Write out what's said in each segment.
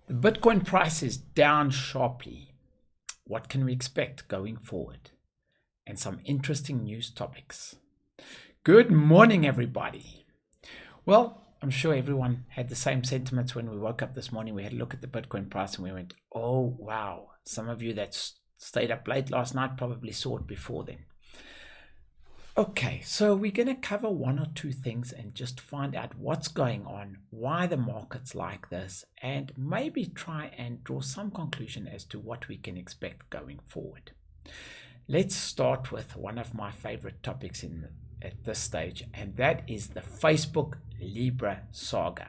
The Bitcoin price is down sharply. What can we expect going forward? And some interesting news topics. Good morning, everybody. Well, I'm sure everyone had the same sentiments when we woke up this morning. We had a look at the Bitcoin price and we went, oh, wow. Some of you that stayed up late last night probably saw it before then. Okay, so we're going to cover one or two things and just find out what's going on, why the market's like this, and maybe try and draw some conclusion as to what we can expect going forward. Let's start with one of my favorite topics at this stage, and that is the Facebook Libra saga.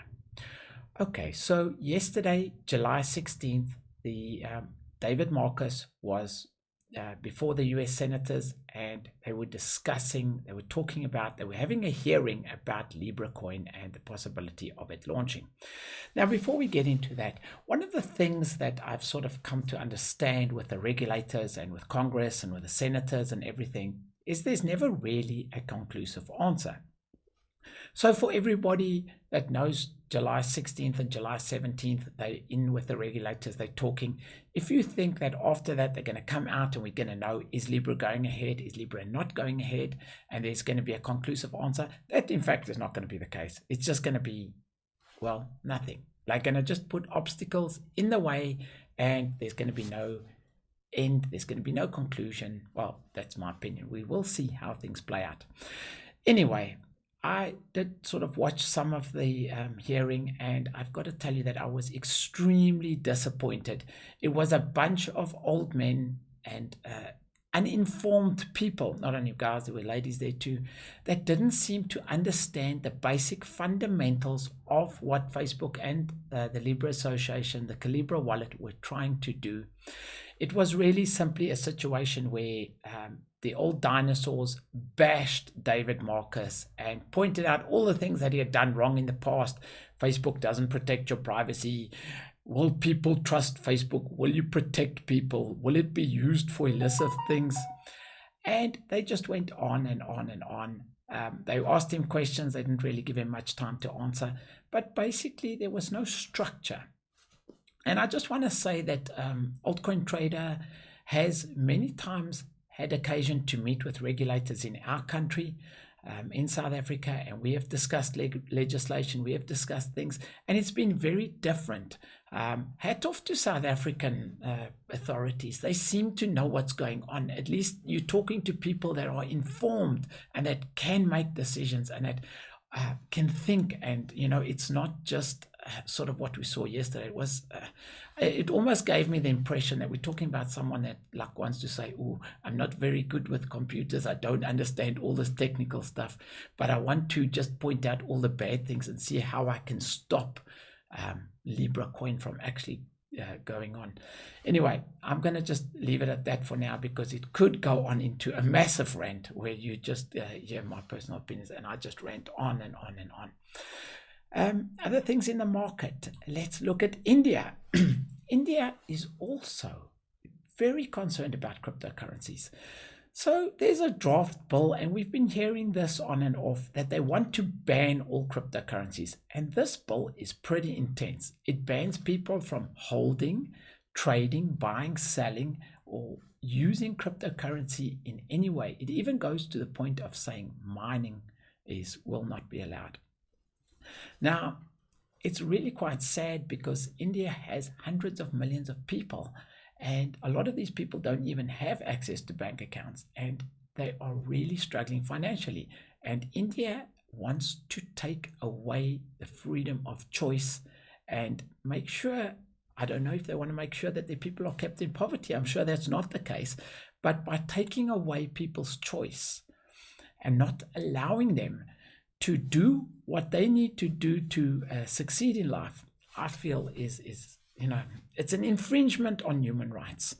Okay, so yesterday, July 16th, the David Marcus was before the US senators, and they were having a hearing about Libra coin and the possibility of it launching. Now, before we get into that, one of the things that I've sort of come to understand with the regulators and with Congress and with the senators and everything is there's never really a conclusive answer. So for everybody that knows July 16th and July 17th, they're in with the regulators, they're talking. If you think that after that they're going to come out and we're going to know, is Libra going ahead, is Libra not going ahead, and there's going to be a conclusive answer, that in fact is not going to be the case. It's just going to be, well, nothing. They're going to just put obstacles in the way and there's going to be no end, there's going to be no conclusion. Well, that's my opinion. We will see how things play out. Anyway, I did sort of watch some of the hearing, and I've got to tell you that I was extremely disappointed. It was a bunch of old men and uninformed people, not only guys, there were ladies there too, that didn't seem to understand the basic fundamentals of what Facebook and the Libra Association, the Calibra wallet, were trying to do. It was really simply a situation where the old dinosaurs bashed David Marcus and pointed out all the things that he had done wrong in the past. Facebook doesn't protect your privacy. Will people trust Facebook? Will you protect people? Will it be used for illicit things? And they just went on and on and on. They asked him questions. They didn't really give him much time to answer. But basically, there was no structure. And I just want to say that Altcoin Trader has many times had occasion to meet with regulators in our country, in South Africa, and we have discussed legislation, we have discussed things, and it's been very different. Hat off to South African authorities. They seem to know what's going on. At least you're talking to people that are informed and that can make decisions and that can think, and it's not just sort of what we saw yesterday. It was it almost gave me the impression that we're talking about someone that like wants to say, oh, I'm not very good with computers, I don't understand all this technical stuff, but I want to just point out all the bad things and see how I can stop Libra coin from actually going on. Anyway, I'm going to just leave it at that for now, because it could go on into a massive rant where you just hear my personal opinions and I just rant on and on and on. Other things in the market. Let's look at India. India is also very concerned about cryptocurrencies. So there's a draft bill, and we've been hearing this on and off, that they want to ban all cryptocurrencies. And this bill is pretty intense. It bans people from holding, trading, buying, selling, or using cryptocurrency in any way. It even goes to the point of saying mining will not be allowed. Now, it's really quite sad because India has hundreds of millions of people, and a lot of these people don't even have access to bank accounts, and they are really struggling financially. And India wants to take away the freedom of choice and make sure, I don't know if they want to make sure that the people are kept in poverty. I'm sure that's not the case. But by taking away people's choice and not allowing them to do what they need to do to succeed in life, I feel is it's an infringement on human rights.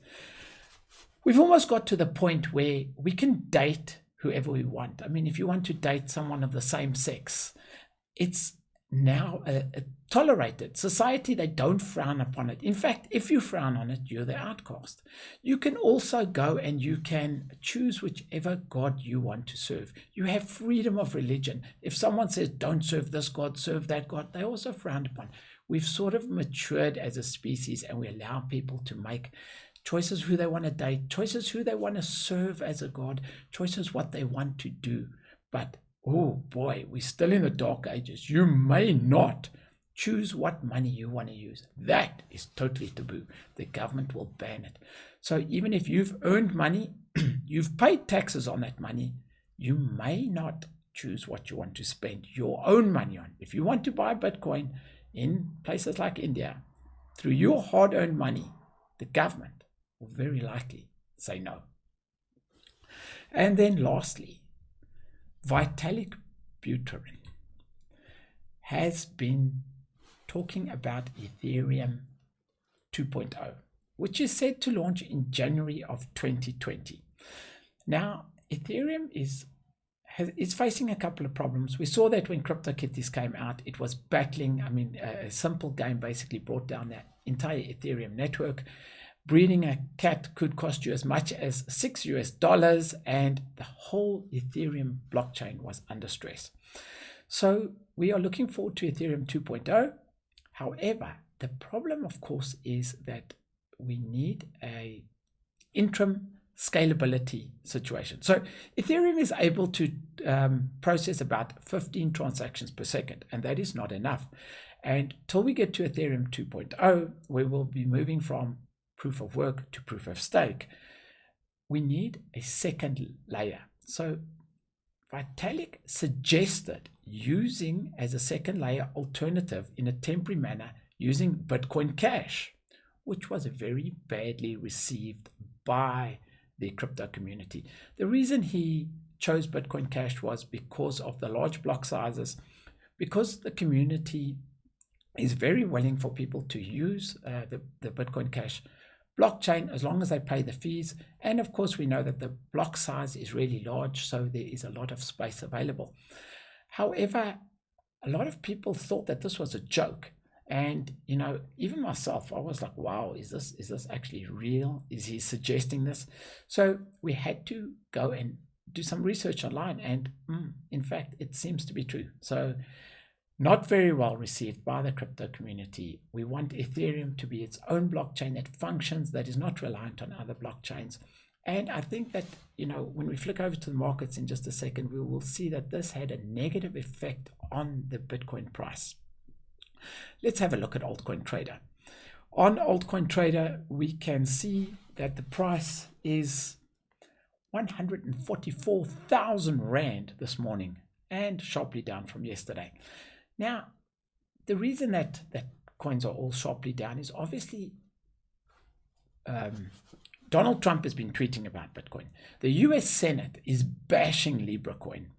We've almost got to the point where we can date whoever we want. I mean, if you want to date someone of the same sex, it's now tolerated. Society, they don't frown upon it. In fact, if you frown on it, you're the outcast. You can also go and you can choose whichever God you want to serve. You have freedom of religion. If someone says, don't serve this God, serve that God, they also frowned upon. We've sort of matured as a species, and we allow people to make choices who they want to date, choices who they want to serve as a god, choices what they want to do. But oh boy, we're still in the dark ages. You may not choose what money you want to use. That is totally taboo. The government will ban it. So even if you've earned money, you've paid taxes on that money, you may not choose what you want to spend your own money on. If you want to buy Bitcoin in places like India, through your hard-earned money, the government will very likely say no. And then lastly, Vitalik Buterin has been talking about Ethereum 2.0, which is set to launch in January of 2020. Now, Ethereum is facing a couple of problems. We saw that when CryptoKitties came out, it was battling. I mean, a simple game basically brought down the entire Ethereum network. Breeding a cat could cost you as much as $6, and the whole Ethereum blockchain was under stress. So we are looking forward to Ethereum 2.0. However, the problem, of course, is that we need a interim scalability situation. So Ethereum is able to process about 15 transactions per second, and that is not enough. And till we get to Ethereum 2.0, we will be moving from proof of work to proof of stake. We need a second layer. So Vitalik suggested using as a second layer alternative in a temporary manner using Bitcoin Cash, which was very badly received by the crypto community. The reason he chose Bitcoin Cash was because of the large block sizes, because the community is very willing for people to use the Bitcoin Cash blockchain as long as they pay the fees. And of course, we know that the block size is really large, so there is a lot of space available. However, a lot of people thought that this was a joke. And, you know, even myself, I was like, wow, is this actually real? Is he suggesting this? So we had to go and do some research online. And in fact, it seems to be true. So not very well received by the crypto community. We want Ethereum to be its own blockchain that functions, that is not reliant on other blockchains. And I think that, you know, when we flick over to the markets in just a second, we will see that this had a negative effect on the Bitcoin price. Let's have a look at Altcoin Trader. On Altcoin Trader, we can see that the price is 144,000 Rand this morning and sharply down from yesterday. Now, the reason that coins are all sharply down is obviously Donald Trump has been tweeting about Bitcoin. The US Senate is bashing Libra coin.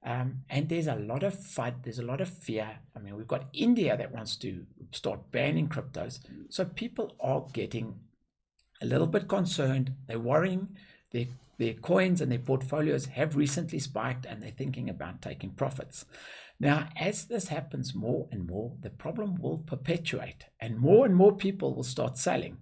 And there's a lot of FUD, there's a lot of fear. I mean, we've got India that wants to start banning cryptos. So people are getting a little bit concerned. They're worrying. Their coins and their portfolios have recently spiked, and they're thinking about taking profits. Now, as this happens more and more, the problem will perpetuate, and more people will start selling.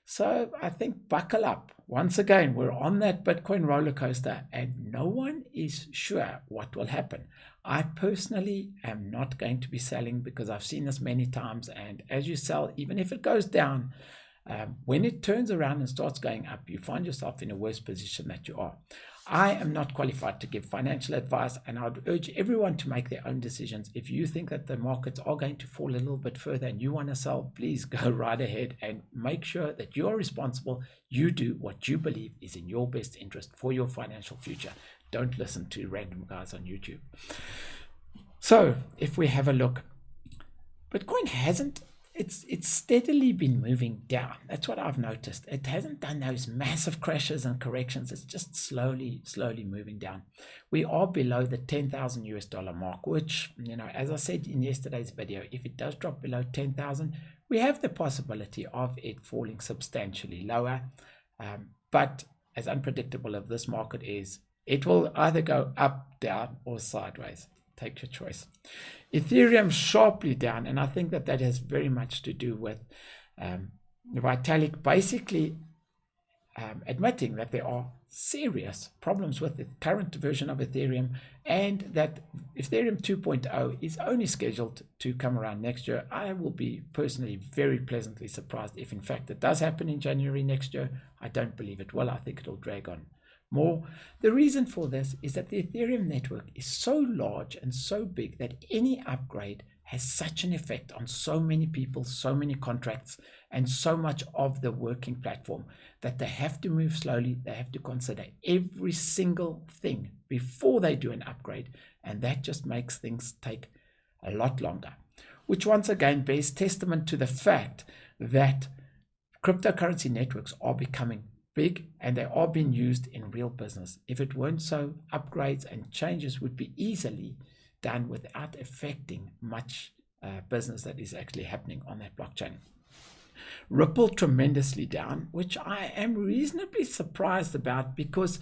So I think buckle up. Once again, we're on that Bitcoin roller coaster, and no one is sure what will happen. I personally am not going to be selling because I've seen this many times. And as you sell, even if it goes down, when it turns around and starts going up, you find yourself in a worse position that you are. I am not qualified to give financial advice, and I would urge everyone to make their own decisions. If you think that the markets are going to fall a little bit further and you want to sell, please go right ahead and make sure that you're responsible. You do what you believe is in your best interest for your financial future. Don't listen to random guys on YouTube. So if we have a look, Bitcoin hasn't, it's steadily been moving down. That's what I've noticed. It hasn't done those massive crashes and corrections. It's just slowly moving down. We are below the $10,000 mark, which, you know, as I said in yesterday's video, if it does drop below 10,000, we have the possibility of it falling substantially lower. But as unpredictable as this market is, it will either go up, down, or sideways. Take your choice. Ethereum sharply down, and I think that has very much to do with Vitalik basically admitting that there are serious problems with the current version of Ethereum, and that Ethereum 2.0 is only scheduled to come around next year. I will be personally very pleasantly surprised if in fact it does happen in January next year. I don't believe it will. I think it'll drag on more. The reason for this is that the Ethereum network is so large and so big that any upgrade has such an effect on so many people, so many contracts, and so much of the working platform that they have to move slowly. They have to consider every single thing before they do an upgrade, and that just makes things take a lot longer, which once again bears testament to the fact that cryptocurrency networks are becoming big and they are being used in real business. If it weren't so, upgrades and changes would be easily done without affecting much business that is actually happening on that blockchain. Ripple tremendously down, which I am reasonably surprised about, because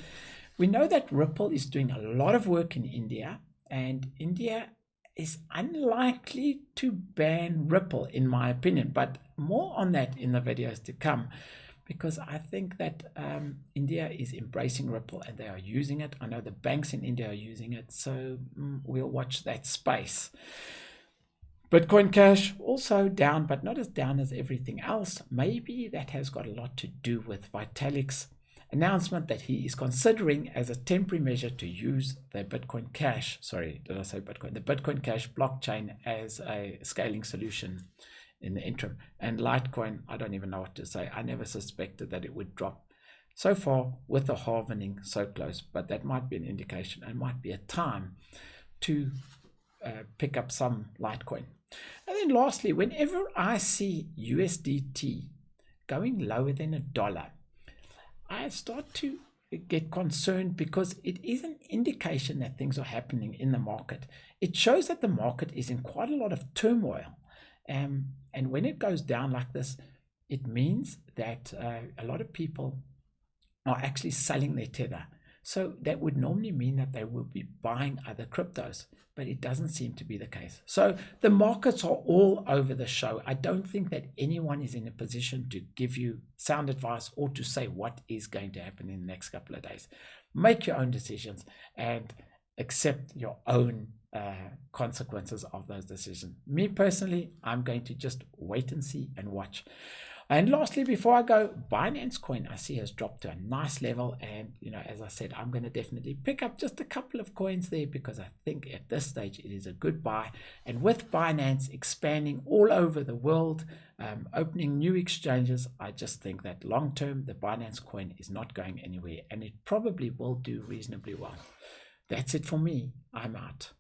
we know that Ripple is doing a lot of work in India, and India is unlikely to ban Ripple in my opinion, but more on that in the videos to come, because I think that India is embracing Ripple and they are using it. I know the banks in India are using it, so we'll watch that space. Bitcoin Cash also down, but not as down as everything else. Maybe that has got a lot to do with Vitalik's announcement that he is considering as a temporary measure to use the Bitcoin Cash, sorry, did I say Bitcoin? The Bitcoin Cash blockchain as a scaling solution in the interim. And Litecoin, I don't even know what to say. I never suspected that it would drop so far with the halvening so close, but that might be an indication and might be a time to pick up some Litecoin. And then lastly, whenever I see USDT going lower than $1, I start to get concerned, because it is an indication that things are happening in the market. It shows that the market is in quite a lot of turmoil. And when it goes down like this, it means that a lot of people are actually selling their tether. So that would normally mean that they will be buying other cryptos, but it doesn't seem to be the case. So the markets are all over the show. I don't think that anyone is in a position to give you sound advice or to say what is going to happen in the next couple of days. Make your own decisions and accept your own consequences of those decisions. Me personally, I'm going to just wait and see and watch. And lastly, before I go, Binance Coin I see has dropped to a nice level, and as I said, I'm going to definitely pick up just a couple of coins there, because I think at this stage it is a good buy. And with Binance expanding all over the world, opening new exchanges, I just think that long term the Binance Coin is not going anywhere, and it probably will do reasonably well. That's it for me. I'm out.